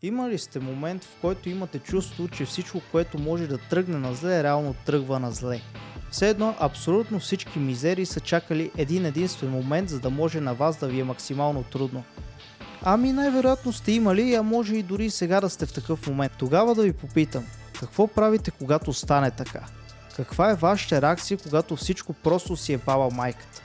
Има ли сте момент, в който имате чувство, че всичко, което може да тръгне на зле, реално тръгва на зле? Все едно, абсолютно всички мизерии са чакали един единствен момент, за да може на вас да ви е максимално трудно. Ами най-вероятно сте имали, а може и дори сега да сте в такъв момент. Тогава да ви попитам, какво правите когато стане така? Каква е вашата реакция, когато всичко просто си е баба майката?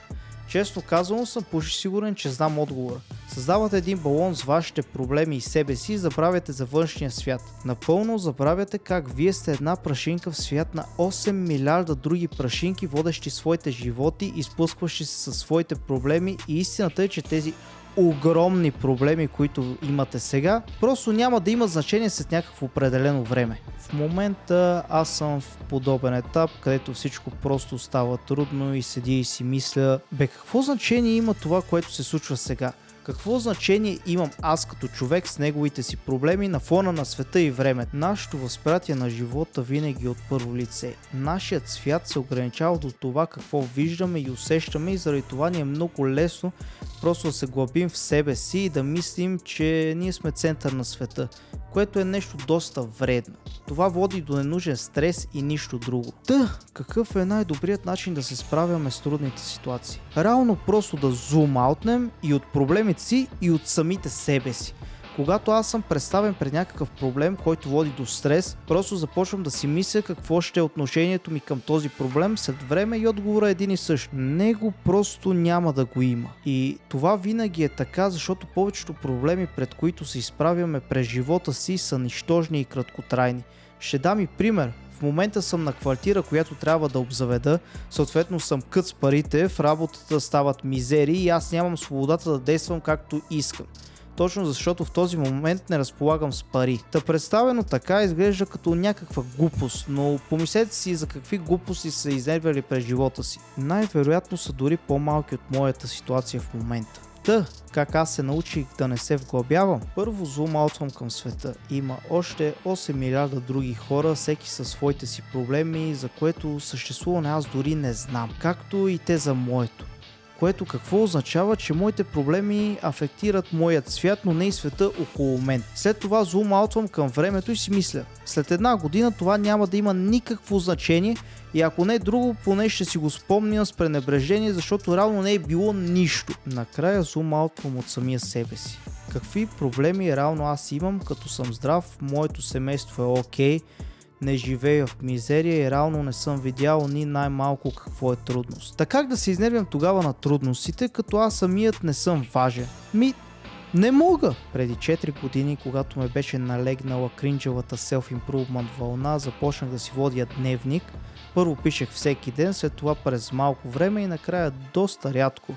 Честно казано съм почти сигурен, че знам отговора. Създавате един балон с вашите проблеми и себе си и забравяте за външния свят. Напълно забравяте как вие сте една прашинка в свят на 8 милиарда други прашинки, водещи своите животи, изпускващи се със своите проблеми, и истината е, че тези огромни проблеми, които имате сега, просто няма да има значение след някакво определено време. В момента аз съм в подобен етап, където всичко просто става трудно и седи и си мисля, какво значение има това, което се случва сега? Какво значение имам аз като човек с неговите си проблеми на фона на света и времето? Нашето възприятие на живота винаги е от първо лице. Нашият свят се ограничава до това какво виждаме и усещаме, и заради това ни е много лесно просто да се глъбим в себе си и да мислим, че ние сме център на света, което е нещо доста вредно. Това води до ненужен стрес и нищо друго. Какъв е най-добрият начин да се справяме с трудните ситуации? Реално просто да зум-аутнем и от проблемите си, и от самите себе си. Когато аз съм представен пред някакъв проблем, който води до стрес, просто започвам да си мисля какво ще е отношението ми към този проблем след време и отговора е един и същ. Него просто няма да го има. И това винаги е така, защото повечето проблеми, пред които се изправяме през живота си, са нищожни и краткотрайни. Ще дам и пример. В момента съм на квартира, която трябва да обзаведа, съответно съм кът с парите, в работата стават мизерии и аз нямам свободата да действам както искам. Точно защото в този момент не разполагам с пари. Та представено така изглежда като някаква глупост, но помислете си за какви глупости са изнервяли през живота си. Най-вероятно са дори по-малки от моята ситуация в момента. Как аз се научих да не се вглъбявам? Първо зум-аутвам към света. Има още 8 милиарда други хора, всеки със своите си проблеми, за което съществуване аз дори не знам, както и те за моето. Което какво означава, че моите проблеми афектират моят свят, но не и света около мен. След това зум-аутвам към времето и си мисля, след една година това няма да има никакво значение и ако не друго, поне ще си го спомня с пренебрежение, защото реално не е било нищо. Накрая зум-аутвам от самия себе си. Какви проблеми реално аз имам, като съм здрав, моето семейство е окей, не живея в мизерия и реално не съм видял ни най-малко какво е трудност. Така как да се изнервям тогава на трудностите, като аз самият не съм важен? Не мога! Преди 4 години, когато ме беше налегнала кринджевата self-improvement вълна, започнах да си водя дневник. Първо пишех всеки ден, след това през малко време и накрая доста рядко.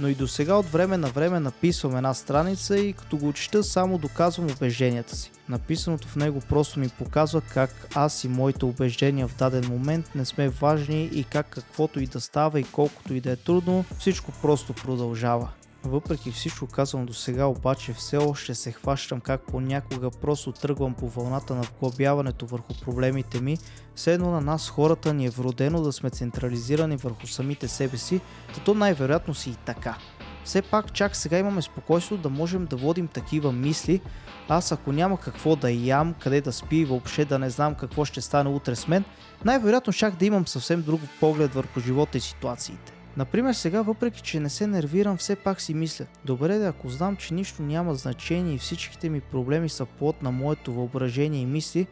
Но и до сега от време на време написвам една страница и като го чета само доказвам убежденията си. Написаното в него просто ми показва как аз и моите убеждения в даден момент не сме важни и как каквото и да става и колкото и да е трудно, всичко просто продължава. Въпреки всичко казвам до сега, обаче все още се хващам как понякога просто тръгвам по вълната на вглъбяването върху проблемите ми, все едно на нас хората ни е вродено да сме централизирани върху самите себе си, то най-вероятно си и така. Все пак чак сега имаме спокойство да можем да водим такива мисли, аз ако няма какво да ям, къде да спи и въобще да не знам какво ще стане утре с мен, най-вероятно чак да имам съвсем друг поглед върху живота и ситуациите. Например сега, въпреки че не се нервирам, все пак си мисля, добре ако знам, че нищо няма значение и всичките ми проблеми са плод на моето въображение и мисли,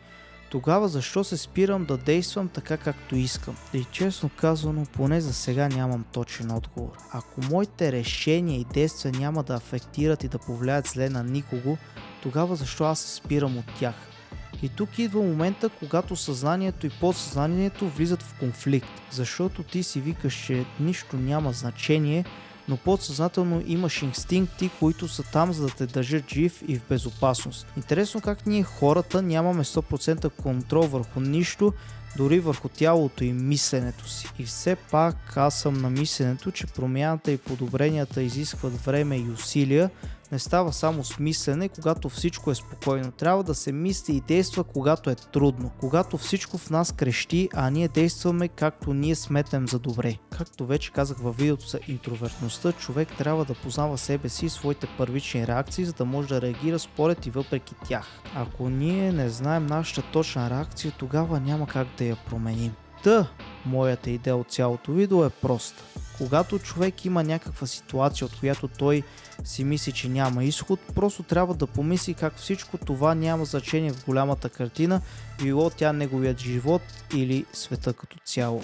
тогава защо се спирам да действам така както искам? И честно казано, поне за сега нямам точен отговор. Ако моите решения и действия няма да афектират и да повлияят зле на никого, тогава защо аз се спирам от тях? И тук идва момента, когато съзнанието и подсъзнанието влизат в конфликт, защото ти си викаш, че нищо няма значение, но подсъзнателно имаш инстинкти, които са там за да те държат жив и в безопасност. Интересно как ние хората нямаме 100% контрол върху нищо, дори върху тялото и мисленето си. И все пак аз съм на мисленето, че промяната и подобренията изискват време и усилия, не става само с мислене, когато всичко е спокойно. Трябва да се мисли и действа, когато е трудно. Когато всичко в нас крещи, а ние действаме както ние сметнем за добре. Както вече казах във видеото за интровертността, човек трябва да познава себе си и своите първични реакции, за да може да реагира според и въпреки тях. Ако ние не знаем нашата точна реакция, тогава няма как да я променим. Моята идея от цялото видео е проста. Когато човек има някаква ситуация, от която той си мисли, че няма изход, просто трябва да помисли как всичко това няма значение в голямата картина, било тя неговият живот или света като цяло.